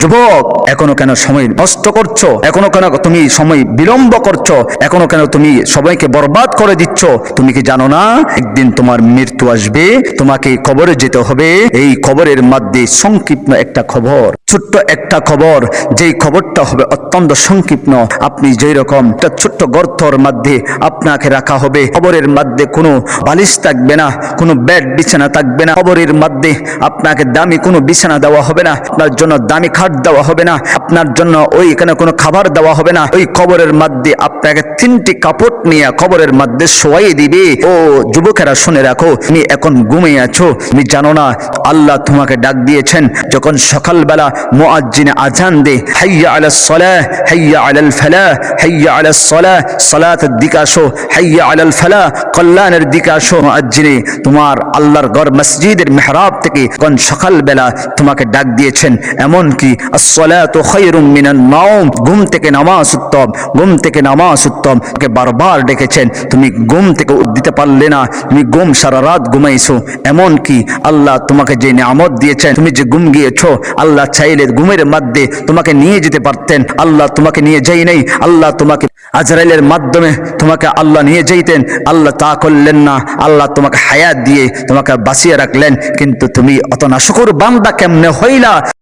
যুবক, এখনো কেন সময় নষ্ট করছো? এখনো কেন তুমি সময় বিলম্ব করছো? এখনো কেন তুমি সময়কে বরবাদ করে দিচ্ছ? তুমি কি জানো না একদিন তোমার মৃত্যু আসবে, তোমাকে কবরে যেতে হবে? এই কবরের মধ্যে সংক্ষিপ্ত একটা খবর, ছোট্ট একটা খবর, যেই খবরটা হবে অত্যন্ত সংক্ষিপ্ত। আপনি যেই রকম একটা ছোট্ট গর্তর মধ্যে আপনাকে রাখা হবে, কবরের মধ্যে কোনো বালিশ থাকবে না, কোনো বেড বিছানা থাকবে না, কবরের মধ্যে আপনাকে দামি কোনো বিছানা দেওয়া হবে না, আপনার জন্য দামি খাট দেওয়া হবে না, আপনার জন্য ওইখানে কোনো খাবার দেওয়া হবে না। ওই কবরের মধ্যে আপনাকে 3টি কাপড় নিয়ে কবরের মধ্যে শোয়াই দিবে। ও যুবকেরা শুনে রাখো, তুমি এখন ঘুমিয়ে আছো, তুমি জানো না আল্লাহ তোমাকে ডাক দিয়েছেন। যখন সকালবেলা মুয়াজ্জিন আজান দে, হাইয়া আলাস সালাহ, হাইয়া আলাল ফালাহ, হাইয়া আলাস সালাহ, সালাতের দিকে আসো, হাইয়া আলাল ফালাহ, কল্যাণের দিকে আসো। মুয়াজ্জিনে তোমার আল্লাহর ঘর মসজিদের মেহরাব থেকে কোন সকালবেলা তোমাকে ডাক দিয়েছেন। এমন কি আসসালাতু খায়রুম মিনান নাওম, ঘুম থেকে নামাজ উত্তম, ঘুম থেকে নামাজ উত্তম। কে বারবার ডেকেছেন, তুমি ঘুম থেকে দিতে পারলে না, তুমি ঘুম সারা রাত ঘুমাইছো। এমন কি আল্লাহ তোমাকে যে নিয়ামত দিয়েছেন, তুমি যে ঘুম গিয়েছো, আল্লাহ চাইলে ঘুমের মধ্যে তোমাকে নিয়ে যেতে পারতেন, আল্লাহ তোমাকে নিয়ে যাই নাই। আল্লাহ তোমাকে আজরাইলের মাধ্যমে তোমাকে আল্লাহ নিয়ে যাইতেন, আল্লাহ তা করলেন না। আল্লাহ তোমাকে হায়াত দিয়ে তোমাকে বাঁচিয়ে রাখলেন, কিন্তু তুমি অত নাশুকুর বান্দা কেমনে হইলা?